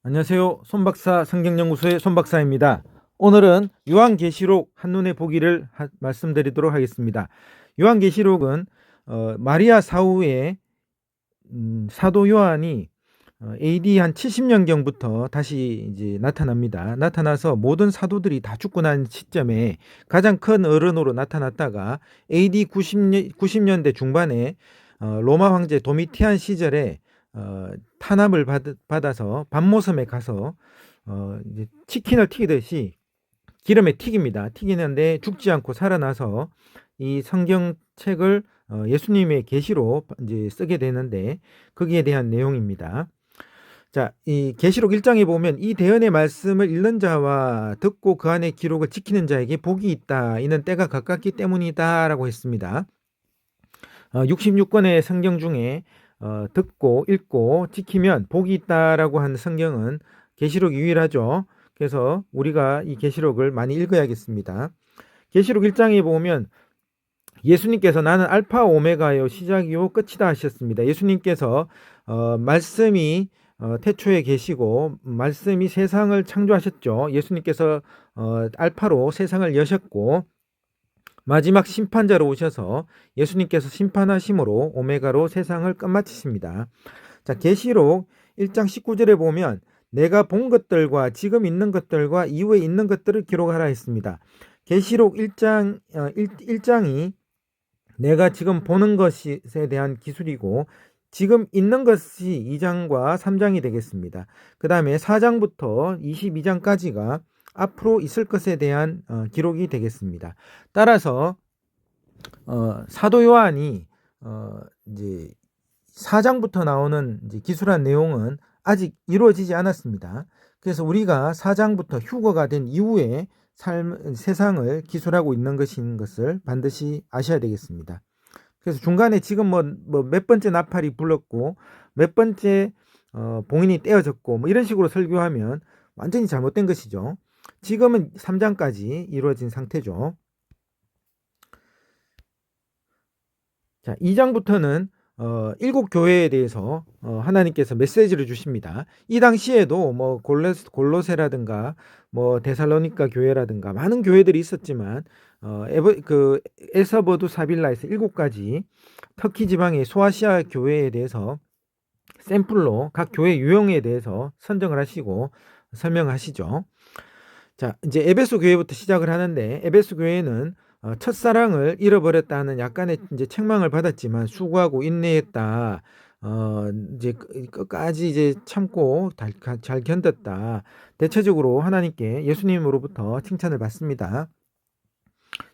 안녕하세요. 손박사 성경연구소의 손박사입니다. 오늘은 요한계시록 한눈에 보기를 말씀드리도록 하겠습니다. 요한계시록은 마리아 사후에 사도 요한이 AD 한 70년경부터 다시 이제 나타납니다. 나타나서 모든 사도들이 다 죽고 난 시점에 가장 큰 어른으로 나타났다가 AD 90년대 중반에 로마 황제 도미티안 시절에 탄압을 받아서 밤모섬에 가서 이제 치킨을 튀기듯이 기름에 튀깁니다. 튀기는데 죽지 않고 살아나서 이 성경책을 예수님의 계시로 이제 쓰게 되는데 거기에 대한 내용입니다. 자, 이 계시록 1장에 보면 이 대언의 말씀을 읽는 자와 듣고 그 안의 기록을 지키는 자에게 복이 있다. 이는 때가 가깝기 때문이다라고 했습니다. 66권의 성경 중에 듣고 읽고 지키면 복이 있다라고 하는 성경은 계시록 유일하죠. 그래서 우리가 이 계시록을 많이 읽어야겠습니다. 계시록 1장에 보면 예수님께서 나는 알파 오메가요 시작이요 끝이다 하셨습니다. 예수님께서 말씀이 태초에 계시고 말씀이 세상을 창조하셨죠. 예수님께서 알파로 세상을 여셨고 마지막 심판자로 오셔서 예수님께서 심판하심으로 오메가로 세상을 끝마치십니다. 자, 계시록 1장 19절에 보면 내가 본 것들과 지금 있는 것들과 이후에 있는 것들을 기록하라 했습니다. 계시록 1장이 내가 지금 보는 것에 대한 기술이고 지금 있는 것이 2장과 3장이 되겠습니다. 그 다음에 4장부터 22장까지가 앞으로 있을 것에 대한 기록이 되겠습니다. 따라서 사도 요한이 이제 4장부터 나오는 이제 기술한 내용은 아직 이루어지지 않았습니다. 그래서 우리가 4장부터 휴거가 된 이후에 세상을 기술하고 있는 것인 것을 반드시 아셔야 되겠습니다. 그래서 중간에 지금 뭐 몇 번째 나팔이 불렀고 몇 번째 봉인이 떼어졌고 뭐 이런 식으로 설교하면 완전히 잘못된 것이죠. 지금은 3장까지 이루어진 상태죠. 자, 2장부터는 7교회에 대해서 하나님께서 메시지를 주십니다. 이 당시에도 뭐 골로새라든가 뭐 데살로니가 교회라든가 많은 교회들이 있었지만 에서버두 사빌라에서 7가지 터키 지방의 소아시아 교회에 대해서 샘플로 각 교회 유형에 대해서 선정을 하시고 설명하시죠. 자, 이제 에베소 교회부터 시작을 하는데 에베소 교회는 첫사랑을 잃어버렸다는 약간의 이제 책망을 받았지만 수고하고 인내했다. 이제 끝까지 이제 참고 잘 견뎠다. 대체적으로 하나님께 예수님으로부터 칭찬을 받습니다.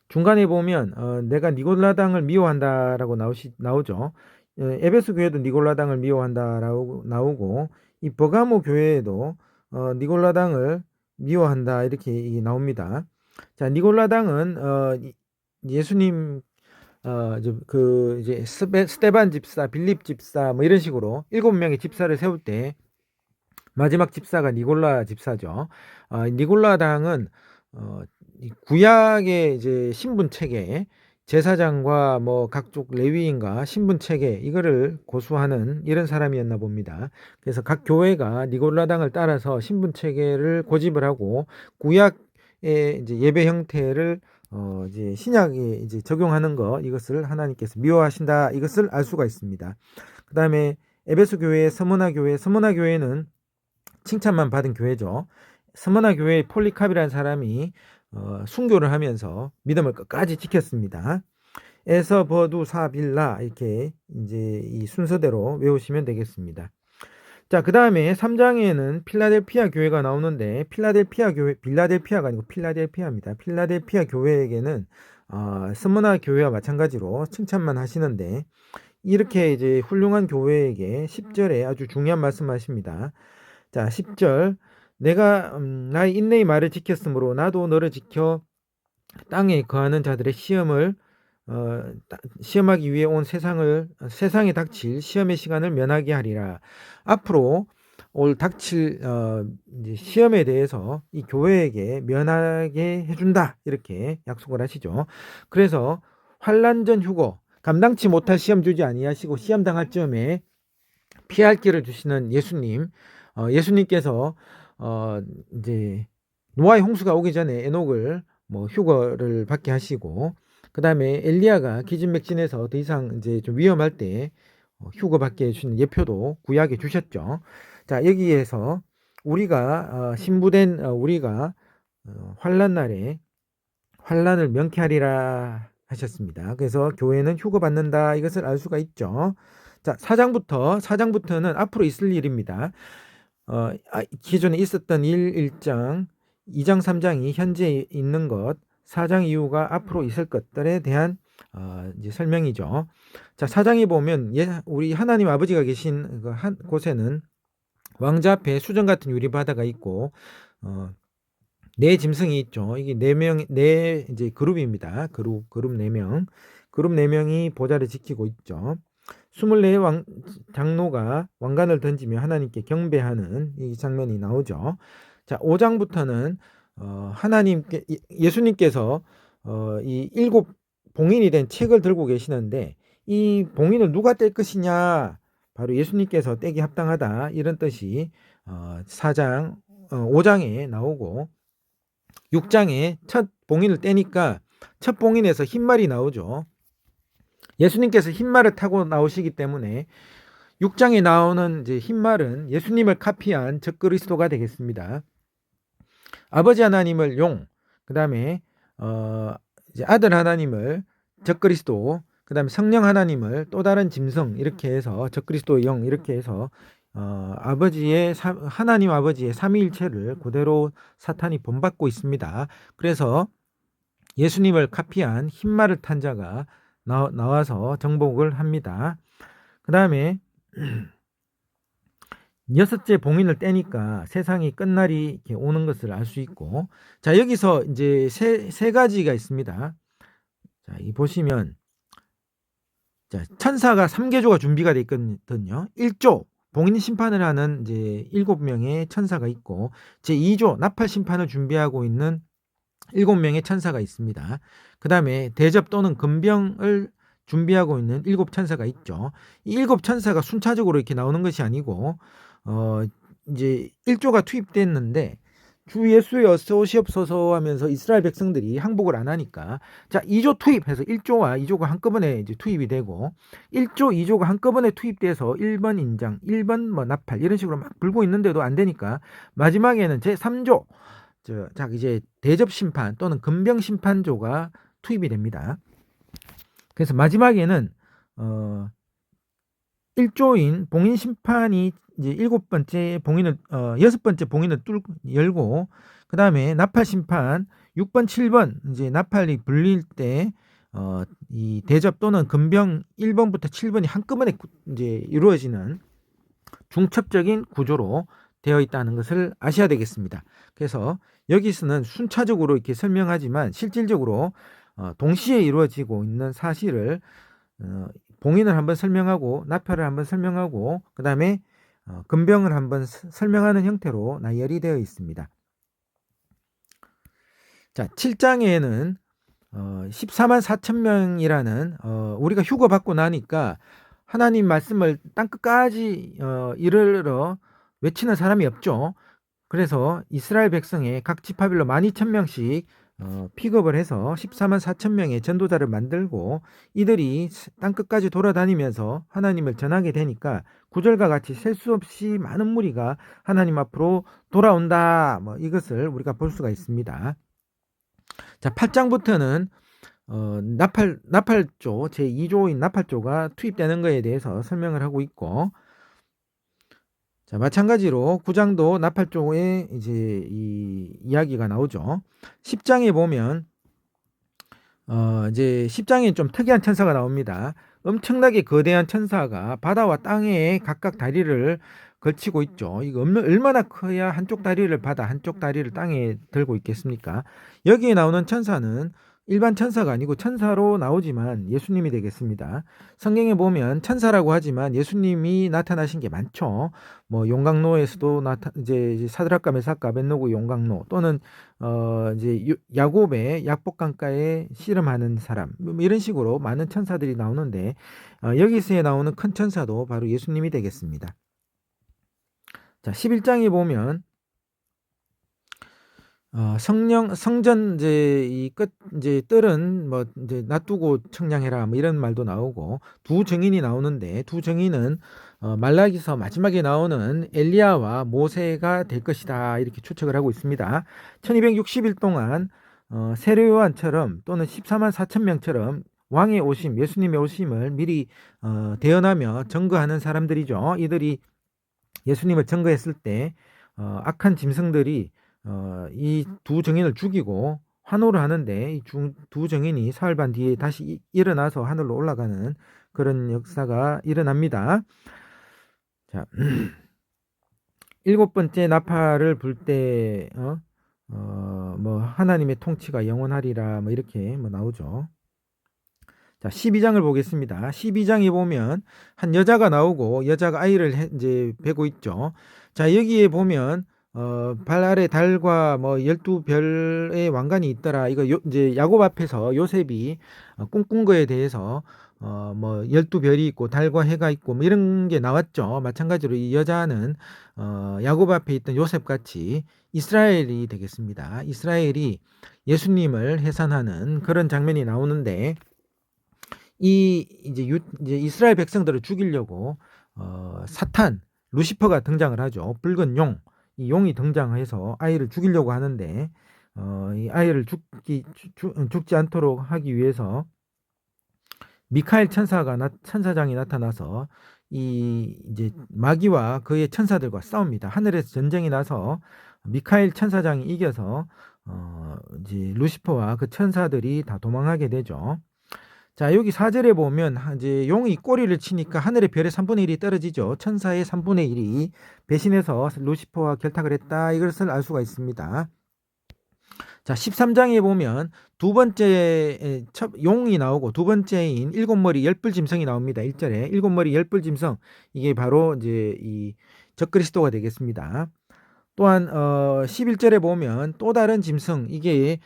중간에 보면 내가 니골라당을 미워한다라고 나오죠. 에베소 교회도 니골라당을 미워한다라고 나오고 이 버가모 교회에도 니골라당을 미워한다 이렇게 나옵니다. 자, 니골라당은 예수님 이제 스테반 집사, 빌립 집사 뭐 이런 식으로 7명의 집사를 세울 때 마지막 집사가 니골라 집사죠. 니골라당은 구약의 이제 신분 체계, 제사장과 뭐 각종 레위인과 신분 체계 이거를 고수하는 이런 사람이었나 봅니다. 그래서 각 교회가 니골라당을 따라서 신분 체계를 고집을 하고 구약의 이제 예배 형태를 이제 신약에 이제 적용하는 거 이것을 하나님께서 미워하신다 이것을 알 수가 있습니다. 그 다음에 에베소 교회, 서머나 교회는 칭찬만 받은 교회죠. 서머나 교회의 폴리캅이라는 사람이 순교를 하면서 믿음을 끝까지 지켰습니다. 에서버두 사빌라 이렇게 이제 이 순서대로 외우시면 되겠습니다. 자, 그 다음에 3장에는 필라델피아 교회가 나오는데 빌라델피아가 아니고 필라델피아입니다. 필라델피아 교회에게는 스무나 교회와 마찬가지로 칭찬만 하시는데 이렇게 이제 훌륭한 교회에게 10절에 아주 중요한 말씀하십니다. 자, 10절 내가 나의 인내의 말을 지켰으므로 나도 너를 지켜 땅에 거하는 자들의 시험을 시험하기 위해 온 세상에 닥칠 시험의 시간을 면하게 하리라. 앞으로 올 닥칠 이제 시험에 대해서 이 교회에게 면하게 해준다 이렇게 약속을 하시죠. 그래서 환난전 휴거 감당치 못할 시험 주지 아니하시고 시험 당할 즈음에 피할 길을 주시는 예수님 예수님께서 이제 노아의 홍수가 오기 전에 에녹을 뭐 휴거를 받게 하시고, 그 다음에 엘리야가 기진맥진해서 더 이상 이제 좀 위험할 때 휴거 받게 해주는 예표도 구약에 주셨죠. 자, 여기에서 우리가 신부된 우리가 환란 날에 환란을 명쾌하리라 하셨습니다. 그래서 교회는 휴거 받는다, 이것을 알 수가 있죠. 자, 4장부터는 앞으로 있을 일입니다. 기존에 있었던 일 1장, 2장, 3장이 현재 있는 것, 4장 이후가 앞으로 있을 것들에 대한 이제 설명이죠. 자, 4장에 보면 우리 하나님 아버지가 계신 그 한 곳에는 왕자 앞에 수정 같은 유리 바다가 있고 네 짐승이 있죠. 이게 네 이제 그룹입니다. 그룹 4명. 그룹 4명이 보좌를 지키고 있죠. 24 장로가 왕관을 던지며 하나님께 경배하는 이 장면이 나오죠. 자, 5장부터는 예수님께서 이 7 봉인이 된 책을 들고 계시는데, 이 봉인을 누가 뗄 것이냐, 바로 예수님께서 떼기 합당하다, 이런 뜻이 5장에 나오고, 6장에 첫 봉인을 떼니까 첫 봉인에서 흰말이 나오죠. 예수님께서 흰말을 타고 나오시기 때문에 6장에 나오는 이제 흰말은 예수님을 카피한 적그리스도가 되겠습니다. 아버지 하나님을 용, 그 다음에 이제 아들 하나님을 적그리스도, 그 다음에 성령 하나님을 또 다른 짐승, 이렇게 해서 적그리스도의 영, 이렇게 해서 하나님 아버지의 삼위일체를 그대로 사탄이 본받고 있습니다. 그래서 예수님을 카피한 흰말을 탄 자가 나와서 정복을 합니다. 그 다음에 6째 봉인을 떼니까 세상이 끝날이 이렇게 오는 것을 알 수 있고, 자, 여기서 이제 세 가지가 있습니다. 자, 이 보시면, 자, 천사가 3개조가 준비가 되어 있거든요. 1조 봉인 심판을 하는 이제 7명의 천사가 있고, 제 2조 나팔 심판을 준비하고 있는 7명의 천사가 있습니다. 그 다음에 대접 또는 금병을 준비하고 있는 7천사가 있죠. 이 7천사가 순차적으로 이렇게 나오는 것이 아니고 이제 1조가 투입됐는데, 주 예수의 어서 오시옵소서 하면서 이스라엘 백성들이 항복을 안 하니까, 자, 2조 투입해서 1조와 2조가 한꺼번에 이제 투입이 되고, 1조, 2조가 한꺼번에 투입돼서 1번 인장, 1번 뭐 나팔, 이런 식으로 막 불고 있는데도 안 되니까 마지막에는 제 3조, 자, 이제 대접 심판 또는 금병 심판조가 투입이 됩니다. 그래서 마지막에는 1조인 봉인 심판이 이제 7번째 봉인을 6번째 봉인을 열고, 그 다음에 나팔 심판 6번, 7번 이제 나팔이 불릴 때 이 대접 또는 금병 1번부터 7번이 한꺼번에 이제 이루어지는 중첩적인 구조로 되어 있다는 것을 아셔야 되겠습니다. 그래서 여기서는 순차적으로 이렇게 설명하지만 실질적으로 동시에 이루어지고 있는 사실을 봉인을 한번 설명하고 나팔을 한번 설명하고 그 다음에 금병을 한번 설명하는 형태로 나열이 되어 있습니다. 자, 7장에는 14만 4천 명이라는 우리가 휴거 받고 나니까 하나님 말씀을 땅끝까지 이르러 외치는 사람이 없죠. 그래서 이스라엘 백성의 각 지파별로 12,000명씩 픽업을 해서 14만 4천 명의 전도자를 만들고 이들이 땅끝까지 돌아다니면서 하나님을 전하게 되니까 9절과 같이 셀 수 없이 많은 무리가 하나님 앞으로 돌아온다, 뭐 이것을 우리가 볼 수가 있습니다. 자, 8장부터는 나팔조 제2조인 나팔조가 투입되는 것에 대해서 설명을 하고 있고, 자, 마찬가지로 9장도 나팔조의 이제 이 이야기가 나오죠. 10장에 보면 이제 10장에 좀 특이한 천사가 나옵니다. 엄청나게 거대한 천사가 바다와 땅에 각각 다리를 걸치고 있죠. 이거 얼마나 커야 한쪽 다리를 바다, 한쪽 다리를 땅에 들고 있겠습니까? 여기에 나오는 천사는 일반 천사가 아니고 천사로 나오지만 예수님이 되겠습니다. 성경에 보면 천사라고 하지만 예수님이 나타나신 게 많죠. 뭐 용광로에서도 이제 사드락과 메삭과 아벳노고 용광로, 또는 이제 야곱의 약복강가에 씨름하는 사람, 뭐 이런 식으로 많은 천사들이 나오는데 여기서 나오는 큰 천사도 바로 예수님이 되겠습니다. 자, 11장에 보면 성전 이제 이 끝 이제 뜰은 뭐 이제 놔두고 청량해라 뭐 이런 말도 나오고 두 증인이 나오는데 두 증인은 말라기서 마지막에 나오는 엘리야와 모세가 될 것이다 이렇게 추측을 하고 있습니다. 1260일 동안 세례 요한처럼 또는 14만 4천 명처럼 왕의 오심, 예수님의 오심을 미리 대언하며 증거하는 사람들이죠. 이들이 예수님을 증거했을 때 악한 짐승들이 이 두 증인을 죽이고 환호를 하는데 이 두 증인이 사흘 반 뒤에 다시 일어나서 하늘로 올라가는 그런 역사가 일어납니다. 자, 일곱 번째 나팔을 불 때 뭐 하나님의 통치가 영원하리라 뭐 이렇게 뭐 나오죠. 자, 12장을 보겠습니다. 12장에 보면 한 여자가 나오고 여자가 아이를 이제 베고 있죠. 자, 여기에 보면 발 아래 달과 뭐 12별의 왕관이 있더라. 이거 이제 야곱 앞에서 요셉이 꿈꾼 거에 대해서 뭐 12별이 있고 달과 해가 있고 뭐 이런 게 나왔죠. 마찬가지로 이 여자는 야곱 앞에 있던 요셉 같이 이스라엘이 되겠습니다. 이스라엘이 예수님을 해산하는 그런 장면이 나오는데 이제 이스라엘 백성들을 죽이려고 사탄 루시퍼가 등장을 하죠. 붉은 용, 이 용이 등장해서 아이를 죽이려고 하는데 이 아이를 죽지 않도록 하기 위해서 미카엘 천사장이 나타나서 이 이제 마귀와 그의 천사들과 싸웁니다. 하늘에서 전쟁이 나서 미카엘 천사장이 이겨서 이제 루시퍼와 그 천사들이 다 도망하게 되죠. 자, 여기 4절에 보면 이제 용이 꼬리를 치니까 하늘의 별의 3분의 1이 떨어지죠. 천사의 3분의 1이 배신해서 루시퍼와 결탁을 했다. 이것을 알 수가 있습니다. 자, 13장에 보면 두 번째 용이 나오고 두 번째인 일곱 머리 열불 짐승이 나옵니다. 1절에 일곱 머리 열불 짐승, 이게 바로 이제 이 적그리스도가 되겠습니다. 또한 11절에 보면 또 다른 짐승, 이게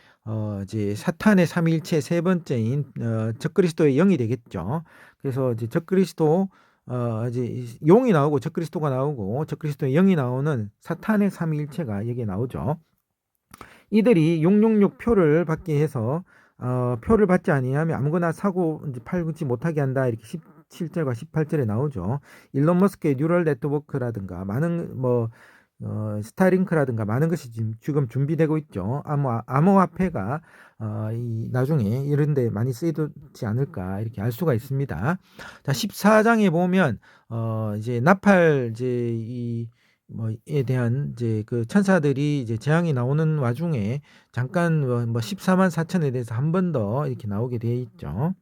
이제 사탄의 삼위일체 세 번째인 적그리스도의 영이 되겠죠. 그래서 이제 적그리스도 이제 용이 나오고 적그리스도가 나오고 적그리스도의 영이 나오는 사탄의 삼위일체가 여기에 나오죠. 이들이 666 표를 받게 해서 표를 받지 아니하면 아무거나 사고 팔지 못하게 한다, 이렇게 17절과 18절에 나오죠. 일론 머스크의 뉴럴 네트워크라든가 많은 뭐 스타링크라든가 많은 것이 지금 준비되고 있죠. 암호화폐가 이 나중에 이런데 많이 쓰이지 않을까 이렇게 알 수가 있습니다. 자, 14장에 보면 이제 나팔 이제 이 뭐에 대한 이제 그 천사들이 이제 재앙이 나오는 와중에 잠깐 뭐 14만 4천에 대해서 한 번 더 이렇게 나오게 되어 있죠.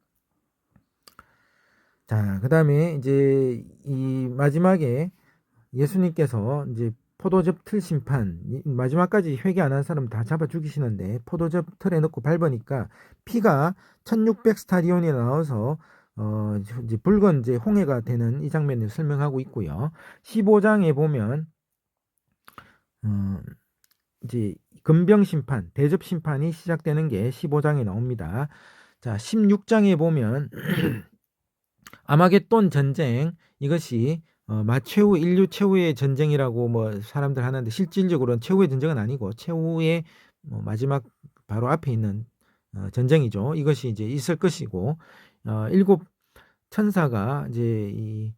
자, 그다음에 이제 이 마지막에 예수님께서 이제 포도즙 틀 심판, 마지막까지 회개 안 한 사람 다 잡아 죽이시는데 포도즙 틀에 넣고 밟으니까 피가 1600 스타디온이 나와서 이제 붉은 이제 홍해가 되는 이 장면을 설명하고 있고요. 15장에 보면 이제 금병 심판, 대접 심판이 시작되는 게 15장에 나옵니다. 자, 16장에 보면 아마겟돈 전쟁, 이것이 마최후 인류 최후의 전쟁이라고 뭐 사람들 하는데 실질적으로는 최후의 전쟁은 아니고 최후의 마지막 바로 앞에 있는 전쟁이죠. 이것이 이제 있을 것이고 일곱 천사가 이제 이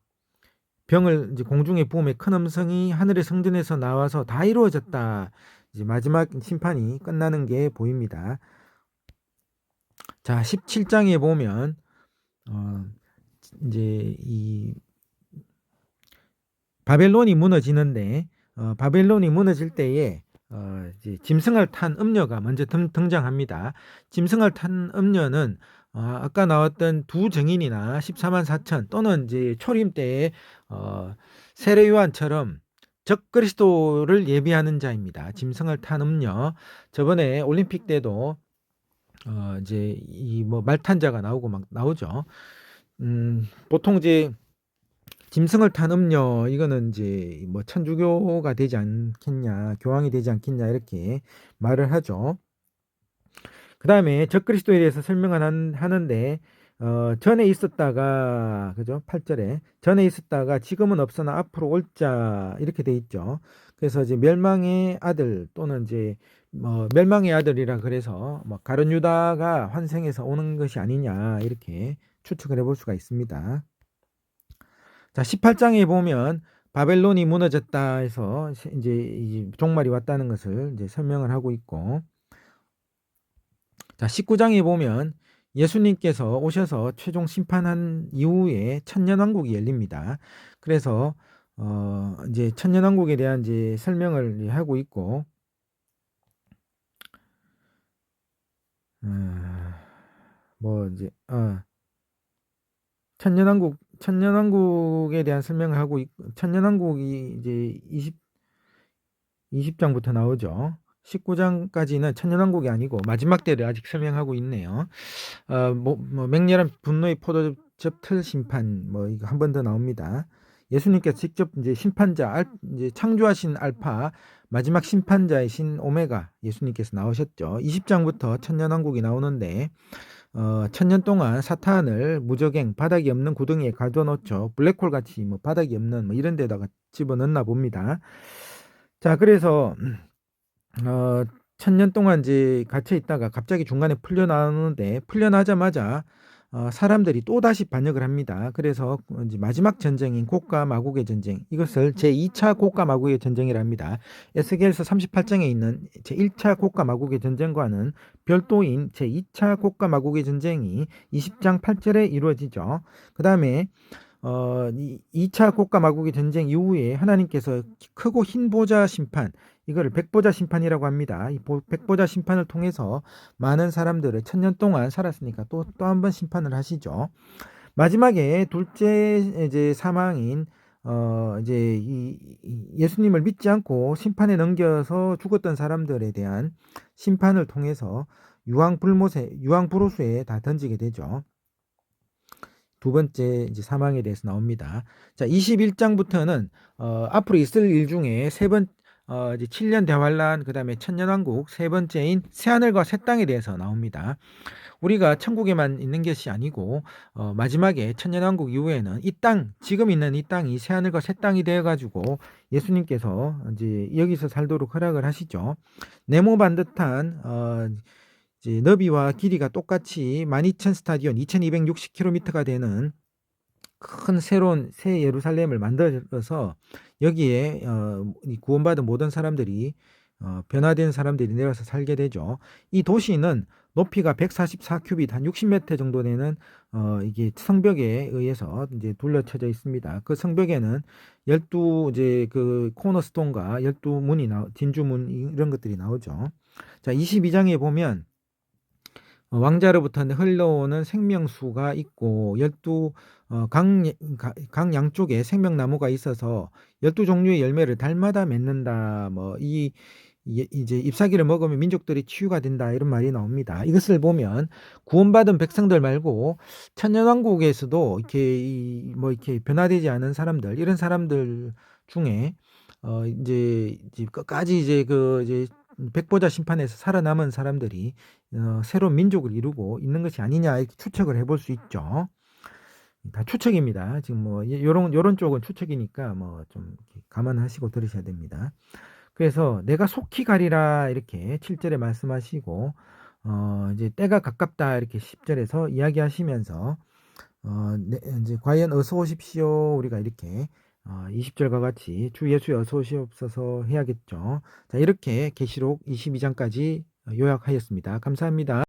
병을 이제 공중에 부음에 큰 음성이 하늘의 성전에서 나와서 다 이루어졌다. 이제 마지막 심판이 끝나는 게 보입니다. 자, 17장에 보면 이제 이 바벨론이 무너지는데 바벨론이 무너질 때에 이제 짐승을 탄 음녀가 먼저 등장합니다. 짐승을 탄 음녀는 아까 나왔던 두 증인이나 14만 4천 또는 이제 초림 때에 세례 요한처럼 적그리스도를 예비하는 자입니다. 짐승을 탄 음녀. 저번에 올림픽 때도 이제 이 뭐 말탄 자가 나오고 막 나오죠. 보통 이제 짐승을 탄 음녀, 이거는 이제 뭐 천주교가 되지 않겠냐, 교황이 되지 않겠냐 이렇게 말을 하죠. 그 다음에 적그리스도에 대해서 설명을 하는데 전에 있었다가, 그죠? 8절에 전에 있었다가 지금은 없으나 앞으로 올자 이렇게 돼 있죠. 그래서 이제 멸망의 아들 또는 이제 뭐 멸망의 아들이라 그래서 뭐 가룟 유다가 환생해서 오는 것이 아니냐 이렇게 추측을 해볼 수가 있습니다. 자, 18장에 보면 바벨론이 무너졌다 해서 이제 종말이 왔다는 것을 이제 설명을 하고 있고, 자, 19장에 보면 예수님께서 오셔서 최종 심판한 이후에 천년왕국이 열립니다. 그래서 이제 천년왕국에 대한 이제 설명을 하고 있고, 뭐 이제 천년왕국에 대한 설명을 하고 있고, 천년왕국이 이제 20장부터 나오죠. 19장까지는 천년왕국이 아니고 마지막 때를 아직 설명하고 있네요. 뭐 맹렬한 분노의 포도즙 틀 심판 뭐 이거 한 번 더 나옵니다. 예수님께서 직접 이제 심판자 이제 창조하신 알파 마지막 심판자이신 오메가 예수님께서 나오셨죠. 20장부터 천년왕국이 나오는데 천년 동안 사탄을 무적행 바닥이 없는 구덩이에 가둬놓죠. 블랙홀 같이 뭐 바닥이 없는 뭐 이런 데다가 집어넣나 봅니다. 자, 그래서 천년 동안 이제 갇혀 있다가 갑자기 중간에 풀려나오는데 풀려나자마자 사람들이 또다시 반역을 합니다. 그래서 이제 마지막 전쟁인 곡과 마곡의 전쟁, 이것을 제2차 곡과 마곡의 전쟁이라 합니다. 에스겔서 38장에 있는 제1차 곡과 마곡의 전쟁과는 별도인 제2차 곡과 마곡의 전쟁이 20장 8절에 이루어지죠. 그 다음에 2차 곡과 마곡의 전쟁 이후에 하나님께서 크고 흰 보좌 심판, 이거를 백보자 심판이라고 합니다. 이 백보자 심판을 통해서 많은 사람들을 천년 동안 살았으니까 또 한 번 심판을 하시죠. 마지막에 둘째 이제 사망인 이제 예수님을 믿지 않고 심판에 넘겨서 죽었던 사람들에 대한 심판을 통해서 유황불로수에 다 던지게 되죠. 두 번째 이제 사망에 대해서 나옵니다. 자, 21장부터는 앞으로 있을 일 중에 이제 7년 대환란, 그다음에 천년왕국, 세 번째인 새하늘과 새 땅에 대해서 나옵니다. 우리가 천국에만 있는 것이 아니고 마지막에 천년왕국 이후에는 이 땅, 지금 있는 이 땅이 새하늘과 새 땅이 되어 가지고 예수님께서 이제 여기서 살도록 허락을 하시죠. 네모 반듯한 이제 너비와 길이가 똑같이 12,000 스타디온 2260km가 되는 큰 새로운 새 예루살렘을 만들어서 여기에 구원받은 모든 사람들이 변화된 사람들이 내려서 살게 되죠. 이 도시는 높이가 144큐빗 한 60m 정도 되는 이게 성벽에 의해서 이제 둘러쳐져 있습니다. 그 성벽에는 12 이제 그 코너스톤과 12문이 진주문 이런 것들이 나오죠. 자, 22장에 보면 왕자로부터 흘러오는 생명수가 있고 12 강 양쪽에 생명나무가 있어서 12종류의 열매를 달마다 맺는다. 뭐 이제 잎사귀를 먹으면 민족들이 치유가 된다 이런 말이 나옵니다. 이것을 보면 구원받은 백성들 말고 천년왕국에서도 이렇게 뭐 이렇게 변화되지 않은 사람들 이런 사람들 중에 이제 끝까지 이제 이제 백보자 심판에서 살아남은 사람들이 새로운 민족을 이루고 있는 것이 아니냐 이렇게 추측을 해볼 수 있죠. 다 추측입니다. 지금 뭐 요런 쪽은 추측이니까 뭐 좀 감안하시고 들으셔야 됩니다. 그래서 내가 속히 가리라 이렇게 7절에 말씀하시고 이제 때가 가깝다 이렇게 10절에서 이야기하시면서 이제 과연 어서 오십시오 우리가 이렇게 20절과 같이 주 예수에 어서 오시옵소서 해야겠죠. 자, 이렇게 계시록 22장까지 요약하였습니다. 감사합니다.